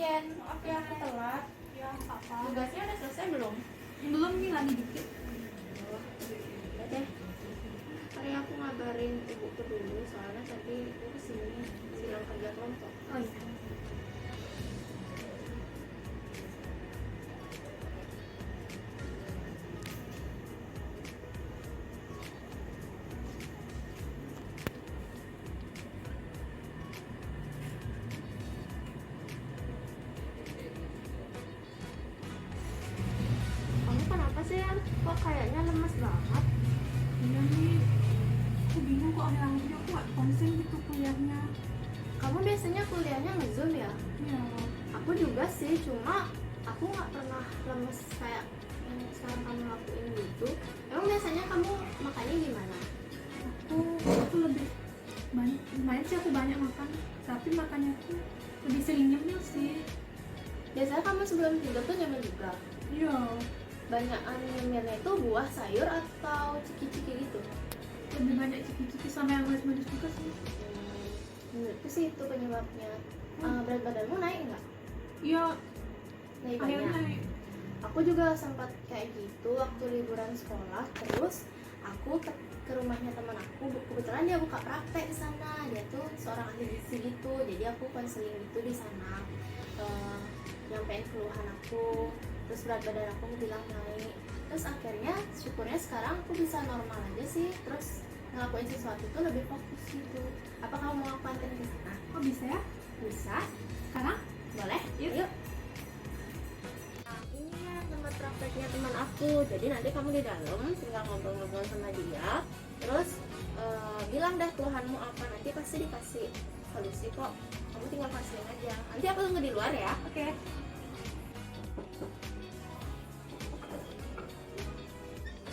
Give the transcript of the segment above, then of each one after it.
kalian. Maaf ya aku telat. Ya apa? Tugasnya udah selesai belum? Belum nih, lagi dikit. Udah deh. Hari aku ngabarin ibuku dulu soalnya tadi aku kesini sidang kerja kelompok. Oh iya. Kamu kenapa sih? Kok kayaknya lemes banget? Iya nih. Aku bingung kok akhir-akhir ini aku gak konsen gitu kuliahnya. Kamu biasanya kuliahnya nge-zoom ya? Iya. Aku juga sih, cuma aku nggak pernah lemes kayak yang sekarang kamu lakuin gitu. Emang biasanya kamu makannya gimana? Aku lebih banyak, lumayan sih aku banyak makan. Tapi makannya tuh lebih sering nyemil sih. Biasanya kamu sebelum tidur tuh nyemil juga? Iya. Banyakan nyemilnya itu buah, sayur, atau ciki-ciki gitu? Lebih banyak ciki-ciki sama yang manis-manis juga sih. Menurutku sih itu penyebabnya. Berat badanmu naik nggak? Iya. Naik Akhirnya banyak? Aku juga sempat kayak gitu waktu liburan sekolah. Terus aku ke rumahnya teman aku, kebetulan dia buka praktek di sana. Dia tuh seorang ahli gizi gitu, jadi aku konseling gitu di sana. Nyampein keluhan aku, terus berat badan aku bilang naik. Terus akhirnya syukurnya sekarang aku bisa normal aja sih. Terus ngelakuin sesuatu tuh lebih fokus gitu. Apa kamu mau aku anterin ke sana? kok bisa ya? Bisa? Sekarang? Boleh? Yuk. Yuk. Nah, ini ya tempat prakteknya teman aku. Jadi nanti kamu di dalam tinggal ngobrol-ngobrol sama dia. Terus bilang deh keluhanmu apa, nanti pasti dikasih solusi kok. Kamu tinggal kasihin aja. Nanti aku tunggu di luar ya. Oke.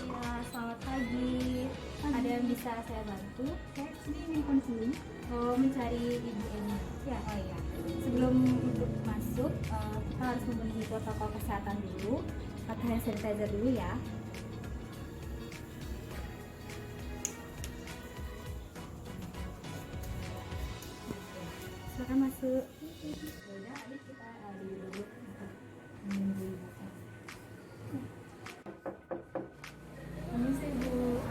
Ya, selamat pagi. Ada yang bisa saya bantu? Kayak sini ingin konseling. Oh, mencari Ibu Eni. Ya, oh iya. Sebelum untuk masuk, kita harus memenuhi protokol kesehatan dulu. Pakai hand sanitizer dulu ya. Silakan masuk. Udah, adik kita duduk dulu untuk menunggu Ibu. Permisi Bu.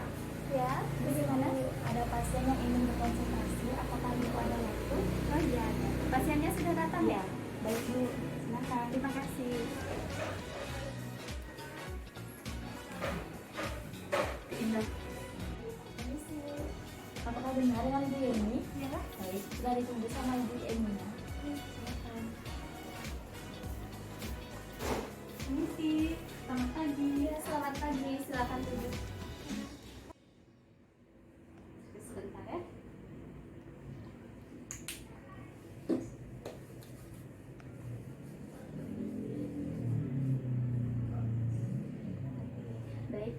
Ya, bagaimana? Ada pasien yang ingin berkonsultasi. Apakah Ibu ada waktu? Oh iya, ada. Pasiennya sudah datang ya? Baik Bu, silakan. Terima kasih. Indah. Permisi. Apakah benar dengan Ibu Eni? Ya. Baik, sudah ditunggu sama Ibu Eni ya. Silakan. Permisi. Selamat pagi. Ya, selamat pagi. Silakan duduk. Sebentar ya. Baik,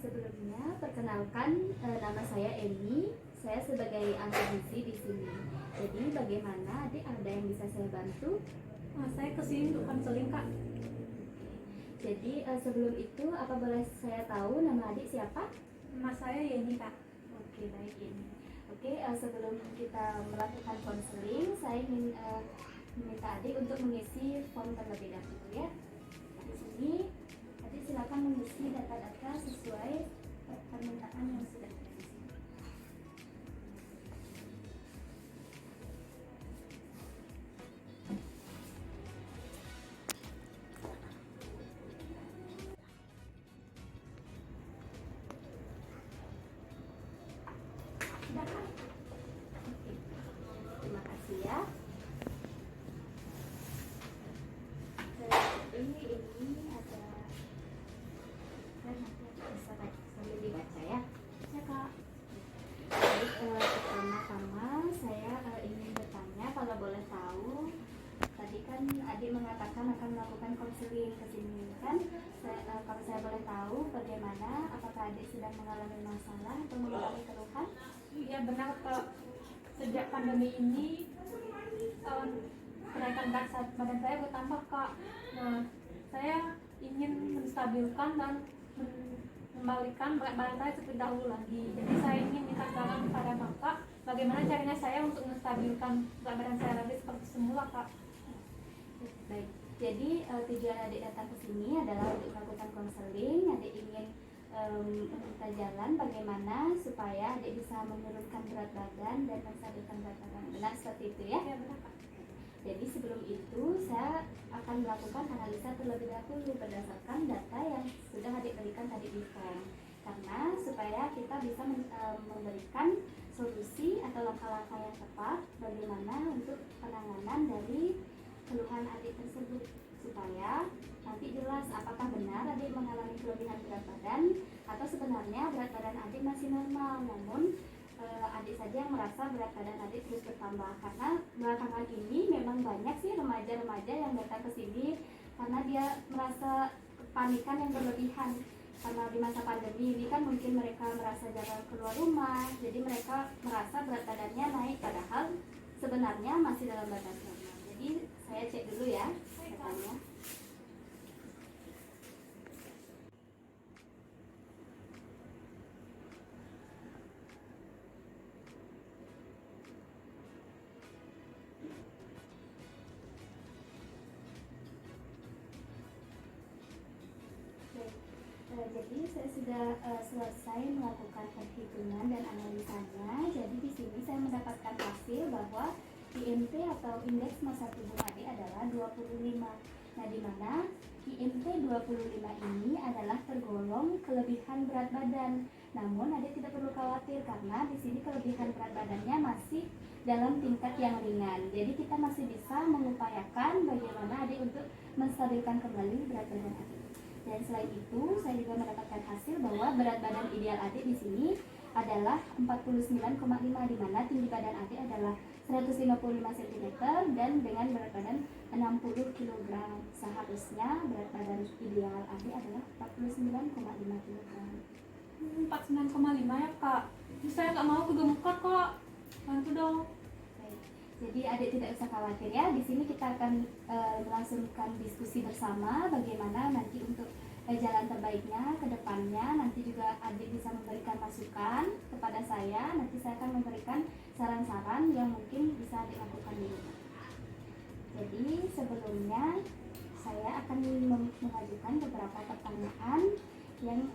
sebelumnya perkenalkan nama saya Eni. Saya sebagai ahli gizi di sini. Jadi bagaimana adik, ada yang bisa saya bantu? Saya kesini untuk konseling Kak. Jadi sebelum itu apa boleh saya tahu nama adik siapa? Nama saya Yeni Kak. Oke, baik ini. Oke, sebelum kita melakukan konseling, saya ingin meminta adik untuk mengisi form terlebih dahulu ya. Di sini, adik silakan mengisi data-data sesuai permintaan yang sudah ada di sini. Sudah kan? Oke. Terima kasih ya. Ini ada. Nanti aku bisa sambil dibaca ya. Ya Kak. Baik, pertama-tama saya ingin bertanya kalau boleh tahu. Tadi kan adik mengatakan akan melakukan konseling ke sini kan? Kalau saya boleh tahu bagaimana, apakah adik sedang mengalami masalah atau mengalami keluhan? Iya benar Kak. Sejak pandemi ini kenaikan berat badan saya bertambah Kak. Nah, saya ingin menstabilkan dan kembalikan berat badan saya seperti dahulu lagi. Jadi saya ingin minta saran kepada Bapak bagaimana caranya saya untuk menstabilkan berat badan saya lagi seperti semula Kak. Jadi tujuan adik datang ke sini adalah untuk melakukan konseling. Adik ingin meminta jalan bagaimana supaya adik bisa menurunkan berat badan dan menstabilkan berat badan. Benar seperti itu ya? Ya benar Kak. Jadi sebelum itu saya akan melakukan analisa terlebih dahulu berdasarkan data yang sudah adik berikan tadi di form. Karena supaya kita bisa memberikan solusi atau langkah-langkah yang tepat bagaimana untuk penanganan dari keluhan adik tersebut, supaya nanti jelas apakah benar adik mengalami kelebihan berat badan atau sebenarnya berat badan adik masih normal, namun adik saja yang merasa berat badan adik terus bertambah. Karena belakangan ini memang banyak sih remaja-remaja yang datang ke sini karena dia merasa kepanikan yang berlebihan. Karena di masa pandemi ini kan mungkin mereka merasa jarang keluar rumah, jadi mereka merasa berat badannya naik padahal sebenarnya masih dalam batas normal. Jadi saya cek dulu ya datanya. Jadi saya sudah selesai melakukan perhitungan dan analisanya. Jadi di sini saya mendapatkan hasil bahwa IMT atau indeks massa tubuh adik adalah 25. Nah, di mana IMT 25 ini adalah tergolong kelebihan berat badan. Namun adik tidak perlu khawatir karena di sini kelebihan berat badannya masih dalam tingkat yang ringan. Jadi kita masih bisa mengupayakan bagaimana adik untuk menstabilkan kembali berat badan adik. Dan selain itu, saya juga mendapatkan hasil bahwa berat badan ideal adik di sini adalah 49,5, di mana tinggi badan adik adalah 155 cm dan dengan berat badan 60 kg. Seharusnya berat badan ideal adik adalah 49,5 kg. 49,5 ya Kak. Saya nggak mau kegemukan kok. Bantu dong. Jadi adik tidak usah khawatir ya. Di sini kita akan melangsungkan diskusi bersama bagaimana nanti untuk jalan terbaiknya ke depannya. Nanti juga adik bisa memberikan masukan kepada saya. Nanti saya akan memberikan saran-saran yang mungkin bisa adik lakukan di rumah. Jadi sebelumnya saya akan mengajukan beberapa pertanyaan yang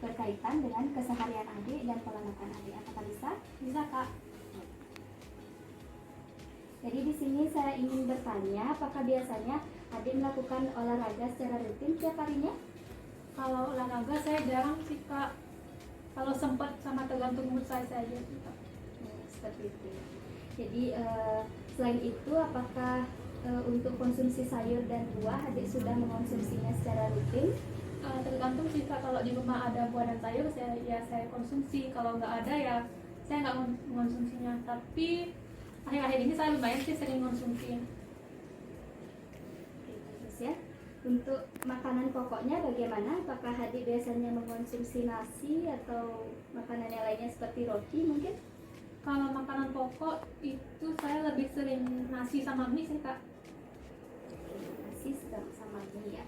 berkaitan dengan keseharian adik dan pola makan adik. Apakah bisa? Bisa Kak. Jadi di sini saya ingin bertanya, apakah biasanya adik melakukan olahraga secara rutin tiap harinya? Kalau olahraga saya jarang sih Kak. Kalau sempat sama tergantung mood saya saja sih Kak. Seperti itu. Jadi selain itu, apakah untuk konsumsi sayur dan buah adik sudah mengonsumsinya secara rutin? Tergantung sih Kak. Kalau di rumah ada buah dan sayur saya konsumsi. Kalau nggak ada ya saya nggak mengonsumsinya. Tapi akhir-akhir ini saya lumayan sih sering konsumsi. Terus ya, untuk makanan pokoknya bagaimana? Apakah adik biasanya mengkonsumsi nasi atau makanan yang lainnya seperti roti mungkin? Kalau makanan pokok itu saya lebih sering nasi sama mie sih Kak. Nasi sama mie ya.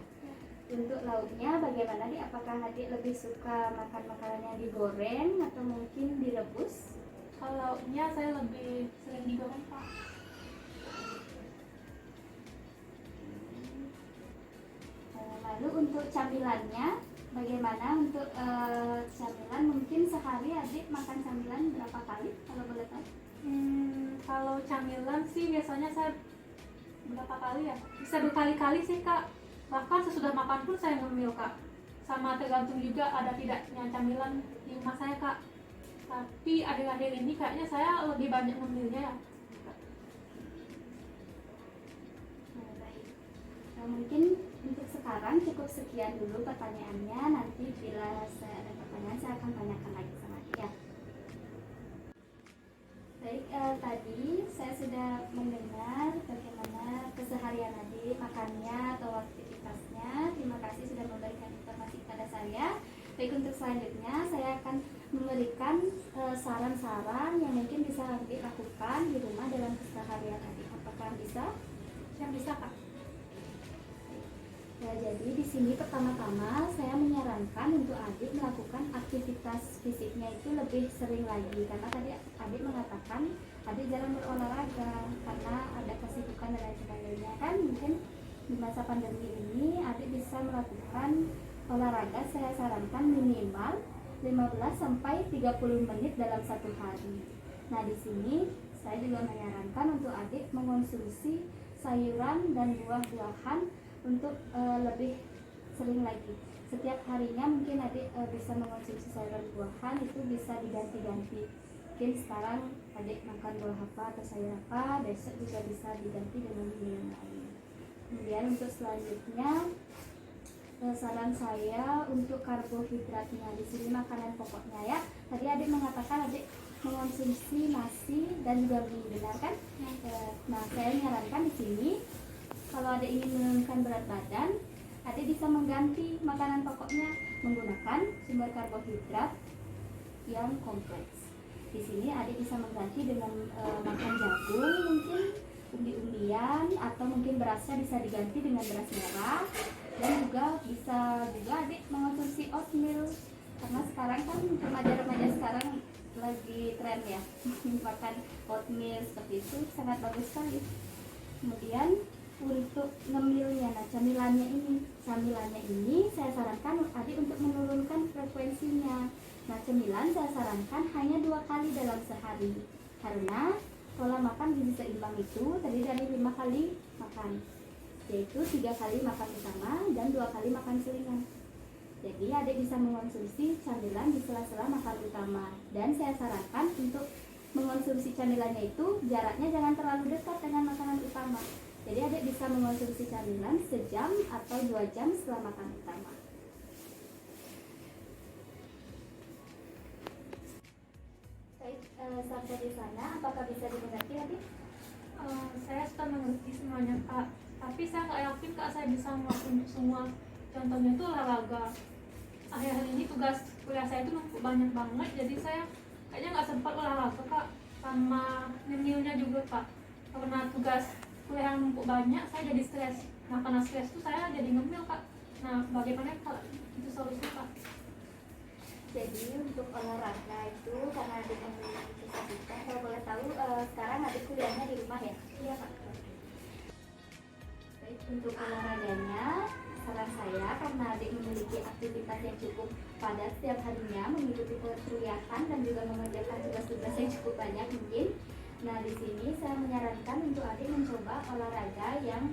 Untuk lauknya bagaimana nih? Apakah adik lebih suka makan makanan yang digoreng atau mungkin direbus? Kalau lauknya saya lebih sering digoreng Kak. Lalu untuk camilannya bagaimana? Untuk camilan mungkin sehari adik makan camilan berapa kali kalau boleh tahu? Kalau camilan sih biasanya saya berapa kali ya? Bisa berkali-kali sih Kak. Bahkan sesudah makan pun saya ngemil Kak. Sama tergantung juga ada tidaknya camilan di rumah saya Kak. Tapi akhir-akhir ini kayaknya saya lebih banyak ngemilnya ya. Baik. Mungkin untuk sekarang cukup sekian dulu pertanyaannya. Nanti bila saya ada pertanyaan saya akan tanyakan lagi sama dia. Baik, tadi saya sudah mendengar bagaimana keseharian adik, makannya atau aktivitasnya. Terima kasih sudah memberikan informasi kepada saya. Baik, untuk selanjutnya saya akan memberikan saran-saran yang mungkin bisa adik lakukan di rumah dalam keseharian adik. Apakah bisa? Yang bisa Kak. Ya, jadi di sini pertama-tama saya menyarankan untuk adik melakukan aktivitas fisiknya itu lebih sering lagi, karena tadi adik mengatakan adik jarang berolahraga karena ada kesibukan dan lain sebagainya kan. Mungkin di masa pandemi ini adik bisa melakukan olahraga, saya sarankan minimal 15 sampai 30 menit dalam satu hari. Nah, di sini saya juga menyarankan untuk adik mengonsumsi sayuran dan buah-buahan untuk lebih sering lagi. Setiap harinya mungkin adik bisa mengonsumsi sayuran buahan, itu bisa diganti-ganti. Mungkin sekarang adik makan buah apa atau sayur apa, besok juga bisa diganti dengan menu yang lain. Kemudian untuk selanjutnya saran saya untuk karbohidratnya, di sini makanan pokoknya ya. Tadi adik mengatakan adik mengonsumsi nasi dan juga mie, benar kan? Nah, saya menyarankan di sini kalau adik ingin menurunkan berat badan, adik bisa mengganti makanan pokoknya menggunakan sumber karbohidrat yang kompleks. Di sini adik bisa mengganti dengan makan jagung, mungkin umbi-umbian, atau mungkin berasnya bisa diganti dengan beras merah, dan juga bisa adik mengonsumsi oatmeal, karena sekarang kan remaja-remaja sekarang lagi tren ya makan oatmeal seperti itu, sangat bagus sekali. Kemudian untuk ngemilnya, nah camilannya ini saya sarankan adik untuk menurunkan frekuensinya. Nah, cemilan saya sarankan hanya 2 kali dalam sehari, karena pola makan gizi seimbang itu terdiri dari 5 kali makan, yaitu 3 kali makan utama dan 2 kali makan selingan. Jadi adik bisa mengonsumsi camilan di sela-sela makan utama, dan saya sarankan untuk mengonsumsi camilannya itu jaraknya jangan terlalu dekat dengan makanan utama. Jadi adik bisa mengonsumsi camilan sejam atau 2 jam setelah makan utama. Baik, sampai di sana apakah bisa dimengerti adik? Saya sudah mengerti semuanya Kak, tapi saya nggak yakin Kak saya bisa melakukan semua. Contohnya itu olahraga. Akhir-akhir ini tugas kuliah saya itu numpuk banyak banget, jadi saya kayaknya nggak sempat olahraga Kak, sama nyemilnya juga Kak. Karena tugas kuliah yang numpuk banyak, saya jadi stres. Nah, karena stres itu saya jadi ngemil Kak. Nah, bagaimana kalau itu solusinya Kak? Jadi untuk olahraga itu karena adik memiliki kesibukan, kalau boleh tahu sekarang adik kuliahnya di rumah ya? Iya Pak. Baik, untuk olahraganya saran saya, karena adik memiliki aktivitas yang cukup padat setiap harinya, mengikuti perkuliahan dan juga mengerjakan tugas-tugas yang cukup banyak mungkin. Nah, di sini saya menyarankan untuk adik mencoba olahraga yang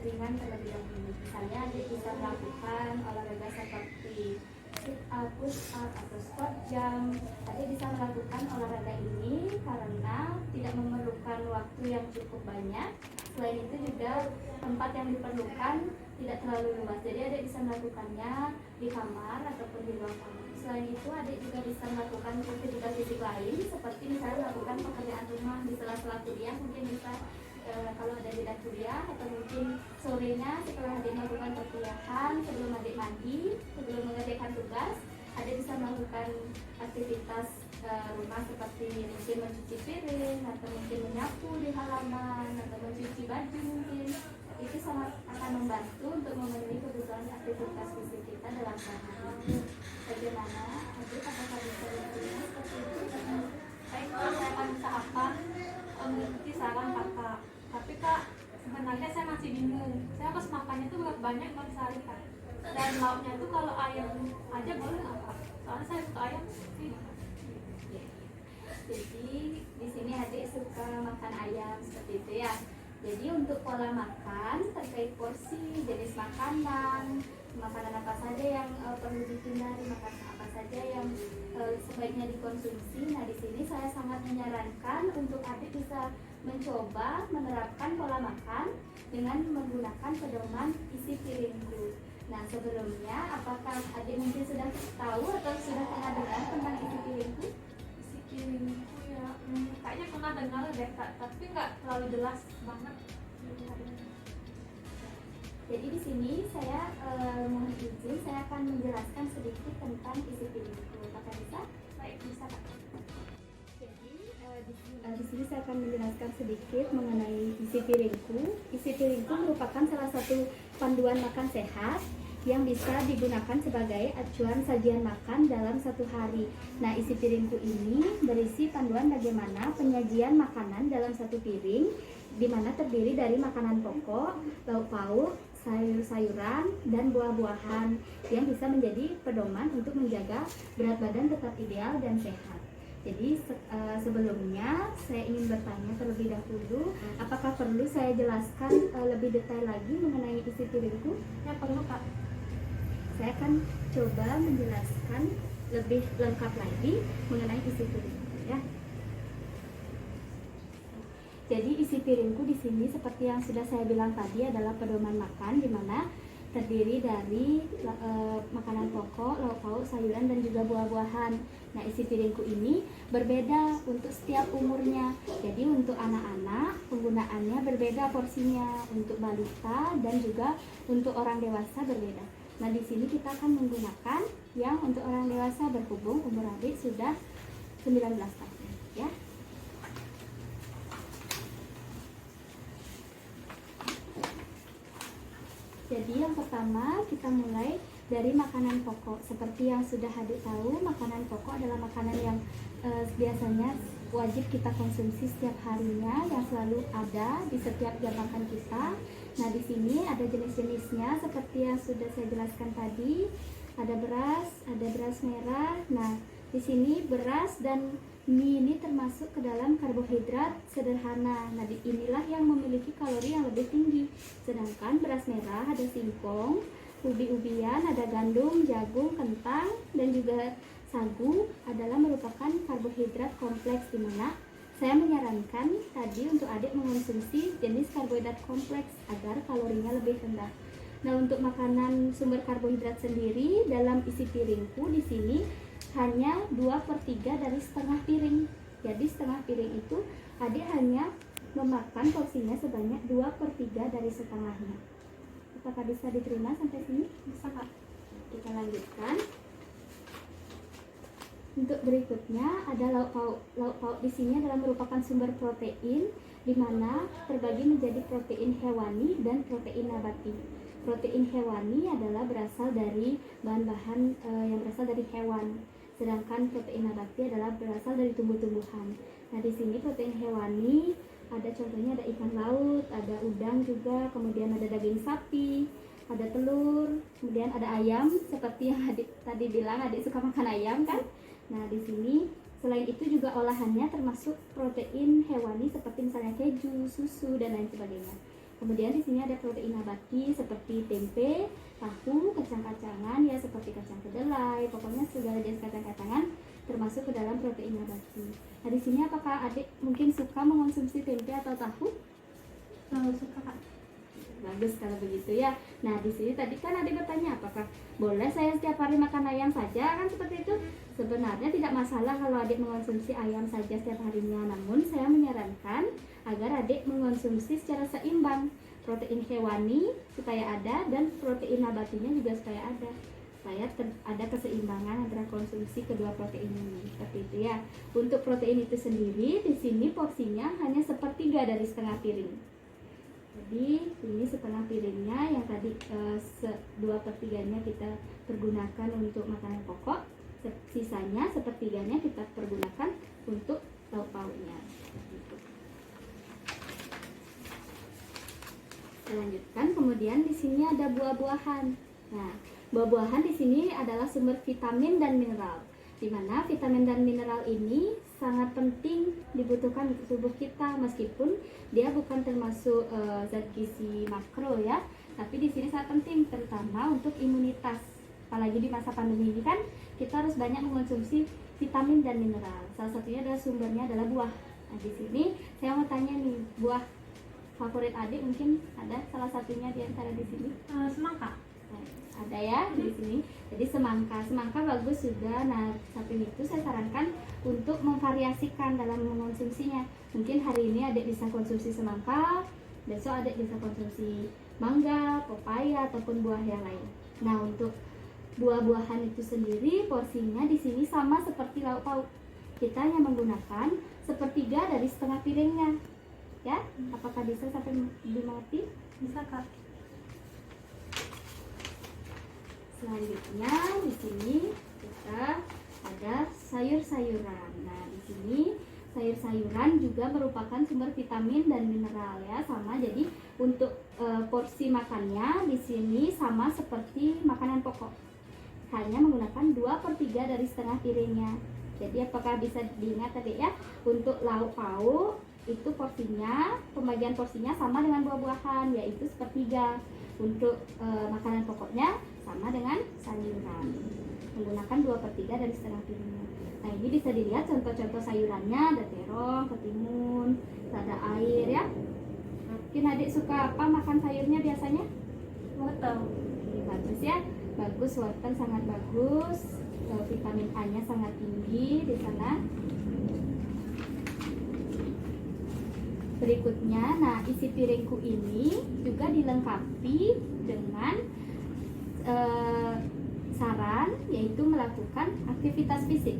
ringan terlebih dahulu. Misalnya adik bisa melakukan olahraga seperti sit up, push up, atau squat jump. Adik bisa melakukan olahraga ini karena tidak memerlukan waktu yang cukup banyak. Selain itu juga tempat yang diperlukan tidak terlalu luas, jadi adik bisa melakukannya di kamar ataupun di ruang tamu. Selain itu adik juga bisa melakukan aktivitas fisik lain, seperti misalnya melakukan pekerjaan rumah di sela-sela kuliah, mungkin bisa kalau ada jeda kuliah, atau mungkin sorenya setelah adik melakukan perkuliahan, sebelum adik mandi, sebelum mengerjakan tugas, adik bisa melakukan aktivitas rumah seperti mungkin mencuci piring, atau mungkin menyapu di halaman, atau mencuci baju mungkin. Itu sangat akan membantu untuk memenuhi kebutuhan aktivitas fisik kita dalam sehari. Bagaimana? Adik, apakah bisa dilakukan seperti itu? Baik Kak, saya akan usahakan mengikuti saran Kakak. Tapi Kak, sebenarnya saya masih bingung. Saya harus makannya tuh berapa banyak dalam sehari Kak? Dan lauknya itu kalau ayam aja boleh nggak Kak? Soalnya saya suka ayam sih. Jadi di sini adik suka makan ayam seperti itu ya. Jadi untuk pola makan terkait porsi, jenis makanan apa saja yang perlu dihindari, makanan apa saja yang sebaiknya dikonsumsi. Nah, di sini saya sangat menyarankan untuk adik bisa mencoba menerapkan pola makan dengan menggunakan pedoman isi piringku. Nah, sebelumnya apakah adik mungkin sudah tahu atau sudah pernah dengar tentang isi piringku? Isi piringku ya, kayaknya pernah dengar deh Kak, tapi nggak terlalu jelas banget. Jadi di sini saya mohon izin, saya akan menjelaskan sedikit tentang isi piringku. Apakah bisa? Baik, bisa Kak. Jadi di sini saya akan menjelaskan sedikit mengenai isi piringku. Isi piringku merupakan salah satu panduan makan sehat yang bisa digunakan sebagai acuan sajian makan dalam satu hari. Nah, isi piringku ini berisi panduan bagaimana penyajian makanan dalam satu piring di mana terdiri dari makanan pokok, lauk pauk, sayur-sayuran, dan buah-buahan yang bisa menjadi pedoman untuk menjaga berat badan tetap ideal dan sehat. Jadi sebelumnya saya ingin bertanya terlebih dahulu, apakah perlu saya jelaskan lebih detail lagi mengenai isi piringku? Ya perlu Kak. Saya akan coba menjelaskan lebih lengkap lagi mengenai isi piringku ya. Jadi isi piringku di sini seperti yang sudah saya bilang tadi adalah pedoman makan, di mana terdiri dari makanan pokok, lauk pauk, sayuran, dan juga buah-buahan. Nah, isi piringku ini berbeda untuk setiap umurnya. Jadi untuk anak-anak penggunaannya berbeda porsinya, untuk balita dan juga untuk orang dewasa berbeda. Nah, di sini kita akan menggunakan yang untuk orang dewasa berhubung umur adik sudah 19 tahun, ya. Jadi yang pertama kita mulai dari makanan pokok. Seperti yang sudah adik tahu, makanan pokok adalah makanan yang biasanya wajib kita konsumsi setiap harinya, yang selalu ada di setiap jam makan kita. Nah, di sini ada jenis-jenisnya seperti yang sudah saya jelaskan tadi. Ada beras merah. Nah, di sini beras dan mie ini termasuk ke dalam karbohidrat sederhana. Nah, inilah yang memiliki kalori yang lebih tinggi. Sedangkan beras merah ada singkong, ubi-ubian, ada gandum, jagung, kentang, dan juga sagu adalah merupakan karbohidrat kompleks, di mana saya menyarankan tadi untuk adik mengonsumsi jenis karbohidrat kompleks agar kalorinya lebih rendah. Nah, untuk makanan sumber karbohidrat sendiri dalam isi piringku di sini hanya 2/3 dari setengah piring. Jadi setengah piring itu adik hanya memakan porsinya sebanyak 2/3 dari setengahnya. Apakah bisa diterima sampai sini? Bisa Kak. Kita lanjutkan. Untuk berikutnya ada lauk pauk. Lauk pauk di sini adalah merupakan sumber protein, di mana terbagi menjadi protein hewani dan protein nabati. Protein hewani adalah berasal dari bahan-bahan yang berasal dari hewan, sedangkan protein nabati adalah berasal dari tumbuh-tumbuhan. Nah, di sini protein hewani ada contohnya, ada ikan laut, ada udang juga, kemudian ada daging sapi, ada telur, kemudian ada ayam, seperti yang adik tadi bilang, adik suka makan ayam kan? Nah, di sini selain itu juga olahannya termasuk protein hewani seperti misalnya keju, susu, dan lain sebagainya. Kemudian di sini ada protein nabati seperti tempe, tahu, kacang-kacangan ya seperti kacang kedelai, pokoknya segala jenis kacang-kacangan termasuk ke dalam protein nabati. Nah, di sini apakah adik mungkin suka mengonsumsi tempe atau tahu? Suka Kak. Bagus kalau begitu ya. Nah, di sini tadi kan adik bertanya apakah boleh saya setiap hari makan ayam saja, kan seperti itu. Sebenarnya tidak masalah kalau adik mengonsumsi ayam saja setiap harinya, namun saya menyarankan agar adik mengonsumsi secara seimbang, protein hewani supaya ada dan protein nabatinya juga supaya ada, supaya ada keseimbangan antara konsumsi kedua protein ini, seperti itu ya. Untuk protein itu sendiri di sini porsinya hanya 1/3 dari setengah piring. Jadi ini setengah piringnya, yang tadi 2/3-nya kita pergunakan untuk makanan pokok, sisanya 1/3-nya kita pergunakan untuk lauk pauknya. Kita lanjutkan. Kemudian di sini ada buah-buahan. Nah, buah-buahan di sini adalah sumber vitamin dan mineral, di mana vitamin dan mineral ini sangat penting dibutuhkan untuk tubuh kita, meskipun dia bukan termasuk zat gizi makro ya, tapi di sini sangat penting terutama untuk imunitas. Apalagi di masa pandemi ini kan kita harus banyak mengonsumsi vitamin dan mineral. Salah satunya adalah sumbernya adalah buah. Nah, di sini saya mau tanya nih, buah favorit adik mungkin ada salah satunya di antara di sini? Semangka. Ada ya di sini. Jadi semangka bagus sudah. Nah, samping itu saya sarankan untuk memvariasikan dalam mengonsumsinya. Mungkin hari ini adik bisa konsumsi semangka, besok adik bisa konsumsi mangga, pepaya ataupun buah yang lain. Nah, untuk buah-buahan itu sendiri porsinya di sini sama seperti lauk pauk. Kita hanya menggunakan 1/3 dari setengah piringnya. Ya, apakah bisa sampai dimengerti? Bisa Kak. Selanjutnya di sini kita ada sayur-sayuran. Nah, di sini sayur-sayuran juga merupakan sumber vitamin dan mineral ya, sama. Jadi untuk porsi makannya di sini sama seperti makanan pokok, hanya menggunakan 2/3 dari setengah piringnya. Jadi apakah bisa diingat tadi ya, untuk lauk pauk itu porsinya, pembagian porsinya sama dengan buah-buahan, yaitu sepertiga. Untuk makanan pokoknya sama dengan sayuran, menggunakan 2/3 dari setengah piringnya. Nah, ini bisa dilihat contoh-contoh sayurannya, ada terong, ketimun, ada air ya. Mungkin adik suka apa makan sayurnya biasanya? Wortel. Oke, bagus ya, bagus, wortel sangat bagus, vitamin A-nya sangat tinggi di sana. Berikutnya, nah isi piringku ini juga dilengkapi dengan saran, yaitu melakukan aktivitas fisik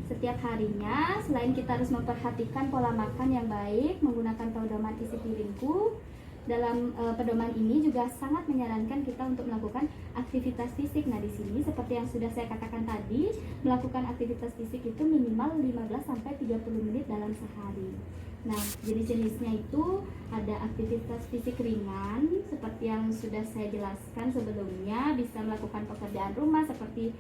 setiap harinya. Selain kita harus memperhatikan pola makan yang baik menggunakan pedoman isi piringku, dalam pedoman ini juga sangat menyarankan kita untuk melakukan aktivitas fisik. Nah, di sini seperti yang sudah saya katakan tadi, melakukan aktivitas fisik itu minimal 15-30 menit dalam sehari. Nah, jenis-jenisnya itu ada aktivitas fisik ringan seperti yang sudah saya jelaskan sebelumnya, bisa melakukan pekerjaan rumah seperti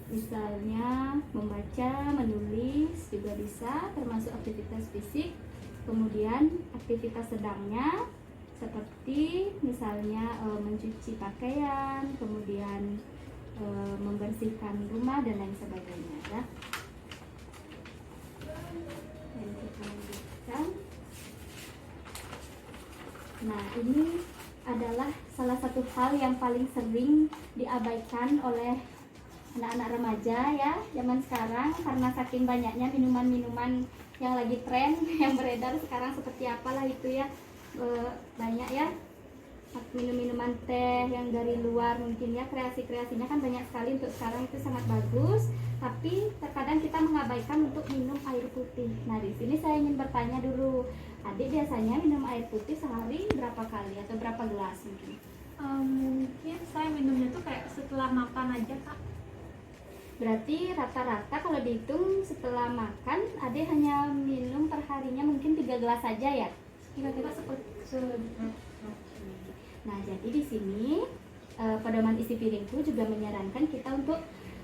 misalnya membaca, menulis juga bisa termasuk aktivitas fisik. Kemudian aktivitas sedangnya seperti misalnya mencuci pakaian, kemudian membersihkan rumah dan lain sebagainya ya. Dan kita lanjutkan. Nah, ini adalah salah satu hal yang paling sering diabaikan oleh anak-anak remaja ya zaman sekarang, karena saking banyaknya minuman-minuman yang lagi tren yang beredar sekarang, seperti apalah itu ya, banyak ya minum-minuman teh yang dari luar, mungkin ya kreasi-kreasinya kan banyak sekali untuk sekarang, itu sangat bagus, tapi terkadang kita mengabaikan untuk minum air putih. Nah, di sini saya ingin bertanya dulu, adik biasanya minum air putih sehari berapa kali atau berapa gelas mungkin? Mungkin saya minumnya tuh kayak setelah makan aja kak. Berarti rata-rata kalau dihitung setelah makan, adik hanya minum perharinya mungkin 3 gelas saja ya? Kira-kira seperti Nah, jadi di sini pedoman isi piringku juga menyarankan kita untuk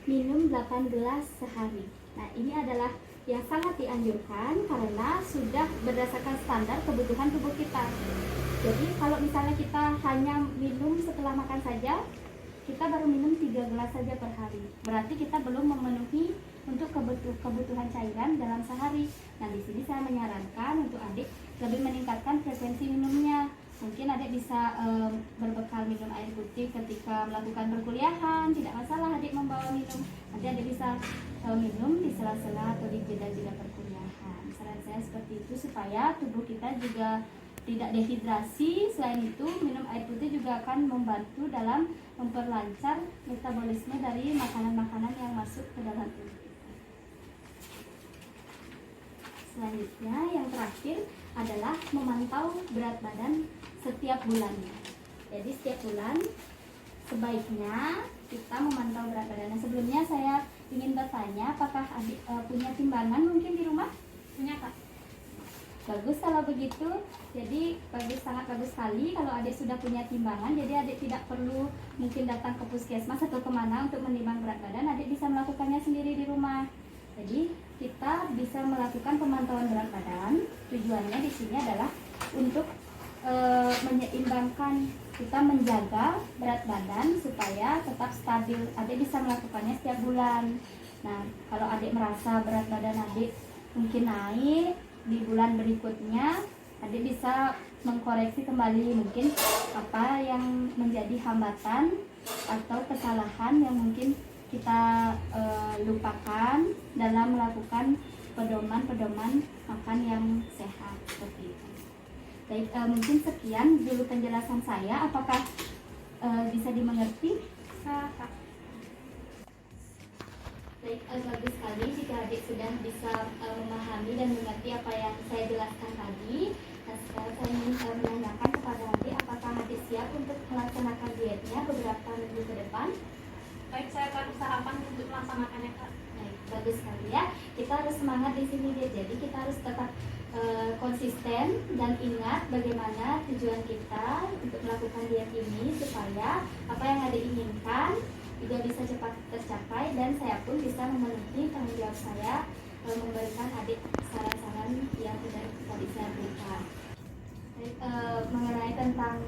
minum 8 gelas sehari. Nah, ini adalah yang sangat dianjurkan karena sudah berdasarkan standar kebutuhan tubuh kita. Jadi kalau misalnya kita hanya minum setelah makan saja, kita baru minum 3 gelas saja per hari. Berarti kita belum memenuhi untuk kebutuhan cairan dalam sehari. Nah, di sini saya menyarankan untuk adik lebih meningkatkan frekuensi minumnya. Mungkin adik bisa berbekal minum air putih ketika melakukan perkuliahan, tidak masalah adik membawa minum. Nanti adik bisa minum di sela-sela atau di jeda-jeda perkuliahan. Saran saya seperti itu supaya tubuh kita juga tidak dehidrasi. Selain itu, minum air putih juga akan membantu dalam memperlancar metabolisme dari makanan-makanan yang masuk ke dalam tubuh kita. Selanjutnya, yang terakhir adalah memantau berat badan setiap bulannya. Jadi setiap bulan sebaiknya kita memantau berat badan. Nah, sebelumnya saya ingin bertanya, apakah adik punya timbangan mungkin di rumah? punya kak. Bagus kalau begitu. Jadi bagus, sangat bagus sekali kalau adik sudah punya timbangan. Jadi adik tidak perlu mungkin datang ke puskesmas atau kemana untuk menimbang berat badan. Adik bisa melakukannya sendiri di rumah. Jadi kita bisa melakukan pemantauan berat badan. Tujuannya di sini adalah untuk menyeimbangkan, kita menjaga berat badan supaya tetap stabil. Adik bisa melakukannya setiap bulan. Nah, kalau adik merasa berat badan adik mungkin naik di bulan berikutnya, adik bisa mengkoreksi kembali mungkin apa yang menjadi hambatan atau kesalahan yang mungkin kita lupakan dalam melakukan pedoman-pedoman makan yang sehat seperti itu. Baik, mungkin sekian dulu penjelasan saya. Apakah bisa dimengerti? Kak. Baik, bagus sekali jika adik sudah bisa memahami dan mengerti apa yang saya jelaskan tadi. Nah, sekarang saya ingin menanyakan kepada adik, apakah adik siap untuk melaksanakan dietnya beberapa minggu ke depan? Baik, saya akan usahakan untuk melaksanakannya kak. Baik, bagus sekali ya. Kita harus semangat di sini dia. Jadi kita harus tetap konsisten dan ingat bagaimana tujuan kita untuk melakukan diet ini supaya apa yang adik inginkan juga bisa cepat tercapai, dan saya pun bisa memenuhi tanggung jawab saya memberikan adik saran-saran yang tidak bisa berikan. Mengenai tentang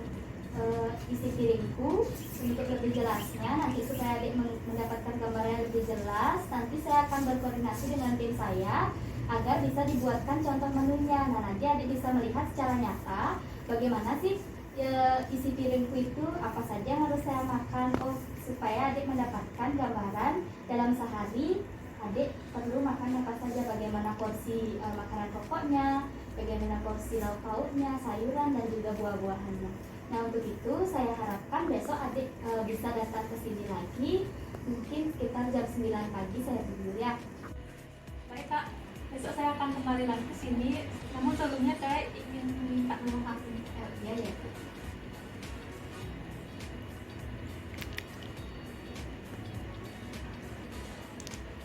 isi piringku, untuk lebih jelasnya nanti supaya adik mendapatkan gambaran yang lebih jelas, nanti saya akan berkoordinasi dengan tim saya agar bisa dibuatkan contoh menunya. Nah, nanti adik bisa melihat secara nyata bagaimana sih isi piringku itu, apa saja yang harus saya makan, supaya adik mendapatkan gambaran dalam sehari adik perlu makan apa saja, bagaimana porsi makanan pokoknya, bagaimana porsi lauk pauknya, sayuran, dan juga buah-buahannya. Nah, untuk itu saya harapkan besok adik bisa datang ke sini lagi, mungkin sekitar jam 9 pagi saya tidur ya. Baik Kak, besok saya akan kembali lagi ke sini. Namun sebelumnya saya ingin minta nomor HP. Ya, ya.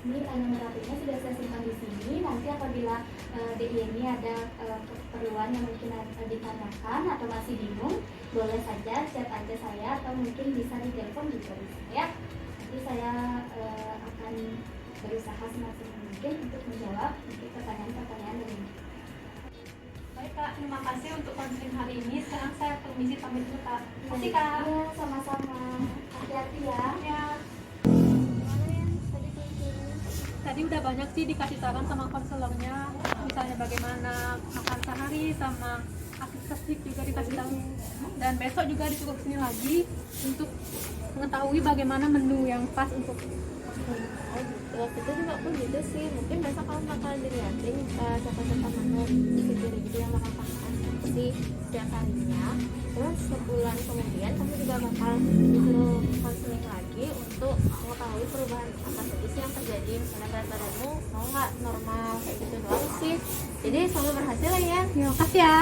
Ini nomor HP-nya sudah saya simpan di sini. Nanti apabila ini ada keperluan yang mungkin ditanyakan atau masih bingung, boleh saja chat aja saya, atau mungkin bisa ditelepon juga bisa ya. Nanti saya akan berusaha semaksimal mungkin untuk menjawab pertanyaan-pertanyaan dari ini. Baik Kak, terima kasih untuk konseling hari ini. Sekarang saya permisi pamit dulu Kak. Terima kasih Kak. Ya, sama-sama. Hati-hati ya. Ya. Tadi udah banyak sih dikasih saran sama konselornya, misalnya bagaimana makan sehari sama aktivitas fisik juga dikasih tahu. Dan besok juga disuruh sini lagi untuk mengetahui bagaimana menu yang pas untuk Waktu itu juga pun gitu sih, mungkin besok kamu bakalan dilihatin siapa-siapa mana isi piring itu yang bakal makan sih setiap harinya. Terus sebulan kemudian kamu juga bakal disuruh konseling lagi untuk mengetahui perubahan apa saja sih yang terjadi, misalnya berat badanmu mau nggak normal, kayak gitu doang sih. Jadi semoga berhasil ya. ya, makasih ya.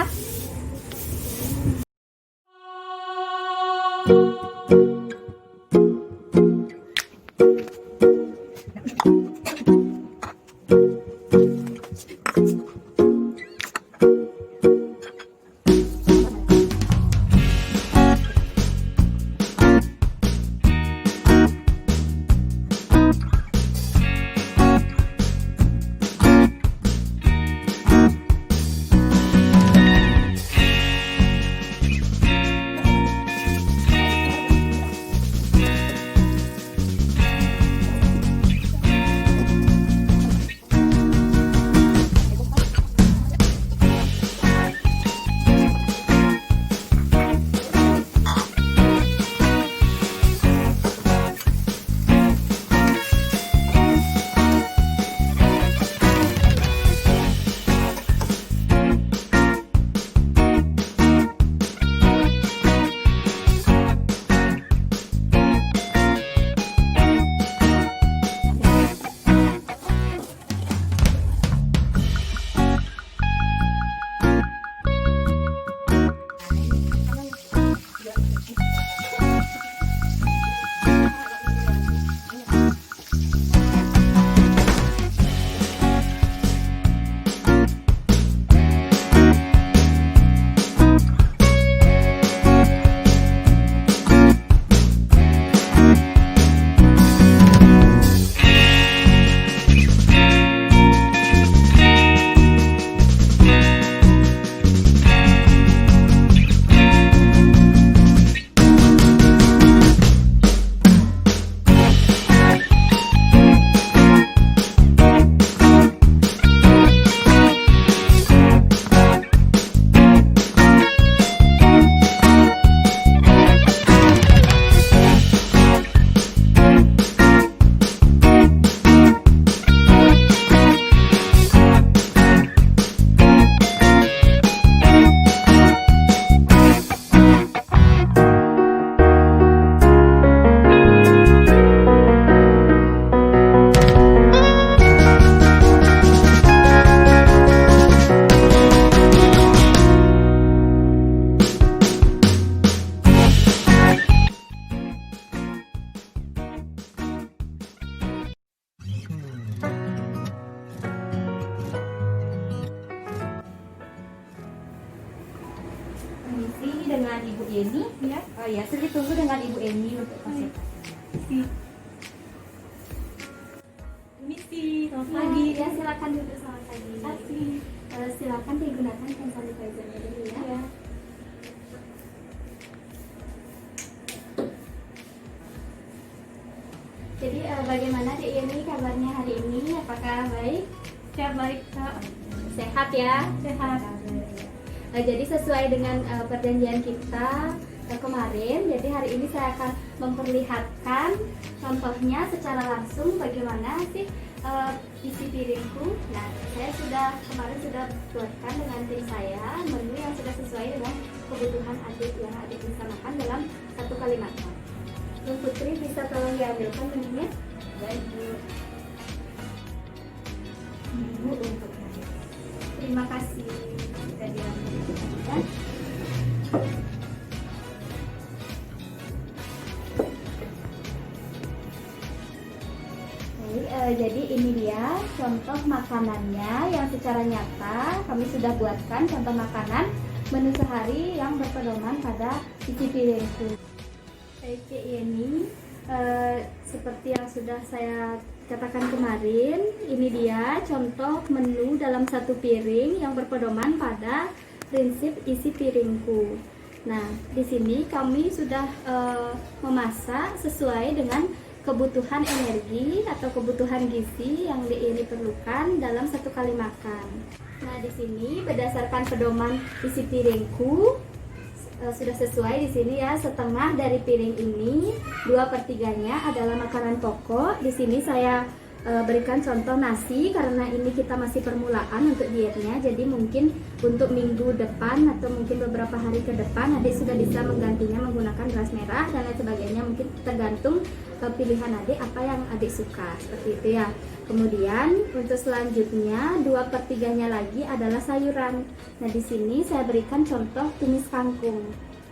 Ya. Oh ya, sudah ditunggu dengan Ibu Eni untuk konsultasi. Misi, selamat Pagi. pagi. Ya, silakan duduk, selamat pagi. Kasih. Silakan digunakan hand sanitizer-nya dulu ya. Ya. Jadi bagaimana Dek Yeni kabarnya hari ini? Apakah baik? Ya baik Kak. Sehat ya? Sehat. Jadi sesuai dengan perjanjian kita kemarin, jadi hari ini saya akan memperlihatkan contohnya secara langsung bagaimana sih isi piringku. Nah, saya kemarin sudah buatkan dengan tim saya menu yang sudah sesuai dengan kebutuhan adik yang adik bisa makan dalam satu kali makan. Ibu Putri bisa tolong diambilkan menunya? Baik, Bu. Ibu untuk saya. Terima kasih sudah diambilkan. Jadi ini dia contoh makanannya yang secara nyata kami sudah buatkan contoh makanan menu sehari yang berpedoman pada isi piringku. Baik Cik Yeni, seperti yang sudah saya katakan kemarin, ini dia contoh menu dalam satu piring yang berpedoman pada prinsip isi piringku. Nah, di sini kami sudah memasak sesuai dengan kebutuhan energi atau kebutuhan gizi yang ini perlukan dalam satu kali makan. Nah, di sini berdasarkan pedoman isi piringku sudah sesuai di sini ya, setengah dari piring ini 2/3-nya adalah makanan pokok. Di sini saya berikan contoh nasi karena ini kita masih permulaan untuk dietnya, jadi mungkin untuk minggu depan atau mungkin beberapa hari ke depan adik sudah bisa menggantinya menggunakan beras merah dan lain sebagainya, mungkin tergantung pilihan adik apa yang adik suka, seperti itu ya. Kemudian untuk selanjutnya 2/3-nya lagi adalah sayuran. Nah, di sini saya berikan contoh tumis kangkung.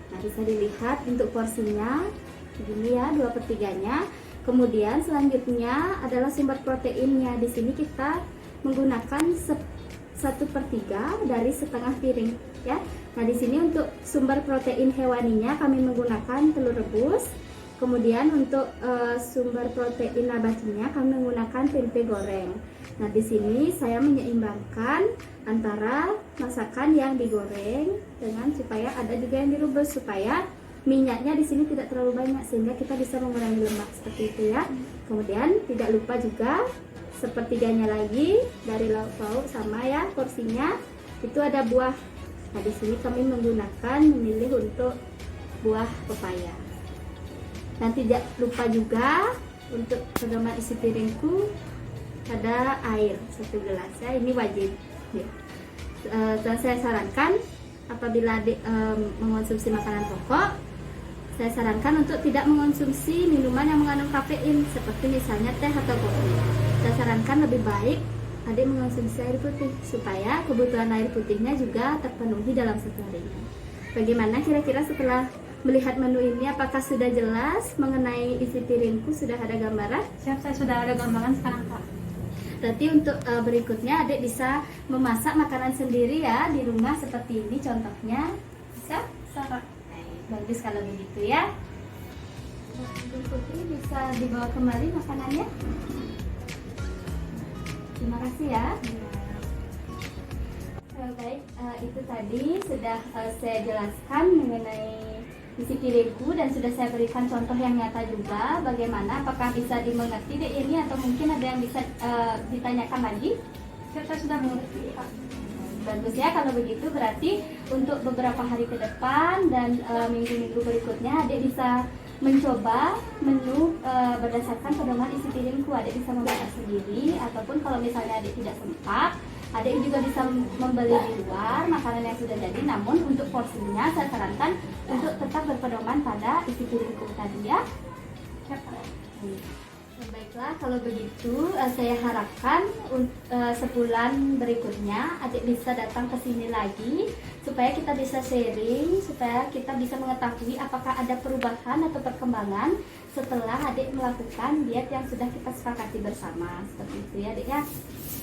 Nah, bisa dilihat untuk porsinya begini ya, 2/3-nya. Kemudian selanjutnya adalah sumber proteinnya. Di sini kita menggunakan 1/3 dari setengah piring ya. Nah, di sini untuk sumber protein hewaninya kami menggunakan telur rebus. Kemudian untuk sumber protein nabatinya kami menggunakan tempe goreng. Nah, di sini saya menyeimbangkan antara masakan yang digoreng dengan supaya ada juga yang direbus supaya minyaknya di sini tidak terlalu banyak sehingga kita bisa mengurangi lemak seperti itu ya. Kemudian tidak lupa juga 1/3-nya lagi dari lauk pauk sama ya porsinya itu ada buah. Nah, di sini kami memilih untuk buah pepaya. Dan tidak lupa juga untuk pedoman isi piringku ada air 1 gelas ya, ini wajib ya. Dan saya sarankan apabila mengonsumsi makanan pokok, saya sarankan untuk tidak mengonsumsi minuman yang mengandung kafein seperti misalnya teh atau kopi. Saya sarankan lebih baik adik mengonsumsi air putih supaya kebutuhan air putihnya juga terpenuhi dalam satu harinya. Bagaimana kira-kira setelah melihat menu ini, apakah sudah jelas mengenai isi piringku? Sudah ada gambaran? Siap, saya sudah ada gambaran sekarang Kak. Berarti untuk berikutnya adik bisa memasak makanan sendiri ya di rumah seperti ini contohnya. Bisa? Sarah. Bagus kalau begitu ya. Ibu Putri bisa dibawa kembali makanannya. Terima kasih ya. Baik, itu tadi sudah saya jelaskan mengenai isi piringku dan sudah saya berikan contoh yang nyata juga bagaimana, apakah bisa dimengerti deh ini atau mungkin ada yang bisa ditanyakan lagi? Saya sudah mengerti Kak. Bagus ya kalau begitu, berarti untuk beberapa hari ke depan dan minggu-minggu berikutnya adik bisa mencoba menu berdasarkan pedoman isi piringku. Adik bisa memasak sendiri ataupun kalau misalnya adik tidak sempat, adik juga bisa membeli di luar makanan yang sudah jadi, namun untuk porsinya saya sarankan untuk tetap berpedoman pada isi piringku tadi ya. Baiklah, kalau begitu saya harapkan sebulan berikutnya adik bisa datang ke sini lagi supaya kita bisa sharing, supaya kita bisa mengetahui apakah ada perubahan atau perkembangan setelah adik melakukan diet yang sudah kita sepakati bersama. Seperti itu ya adik ya.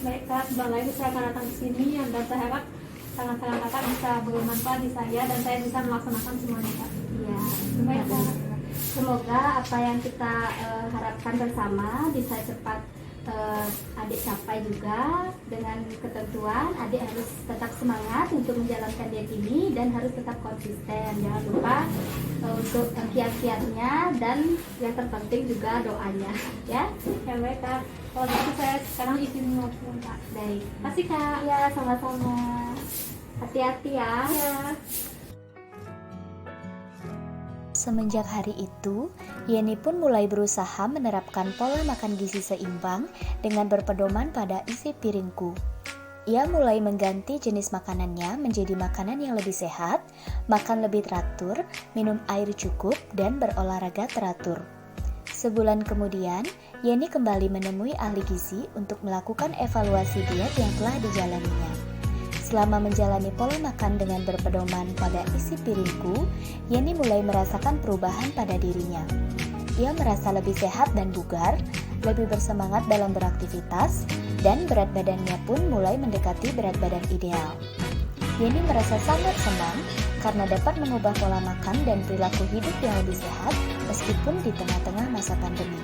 Baik Kak, sebentar lagi saya akan datang ke sini dan saya harap saran-saran kakak bisa bermanfaat di saya dan saya bisa melaksanakan semuanya kak. Iya, Baik, Kak. semoga apa yang kita harapkan bersama bisa cepat adik capai juga. Dengan ketentuan adik harus tetap semangat untuk menjalankan diet ini dan harus tetap konsisten. Jangan lupa untuk kiat-kiatnya dan yang terpenting juga doanya ya. Ya baik kak, kalau gitu saya sekarang izin mau pulang kak. Baik. Kasih kak. Ya, sama-sama. Hati-hati ya. Ya. Semenjak hari itu, Yeni pun mulai berusaha menerapkan pola makan gizi seimbang dengan berpedoman pada isi piringku. Ia mulai mengganti jenis makanannya menjadi makanan yang lebih sehat, makan lebih teratur, minum air cukup, dan berolahraga teratur. Sebulan kemudian, Yeni kembali menemui ahli gizi untuk melakukan evaluasi diet yang telah dijalaninya. Selama menjalani pola makan dengan berpedoman pada isi piringku, Yeni mulai merasakan perubahan pada dirinya. Ia merasa lebih sehat dan bugar, lebih bersemangat dalam beraktivitas, dan berat badannya pun mulai mendekati berat badan ideal. Yeni merasa sangat senang karena dapat mengubah pola makan dan perilaku hidup yang lebih sehat meskipun di tengah-tengah masa pandemi.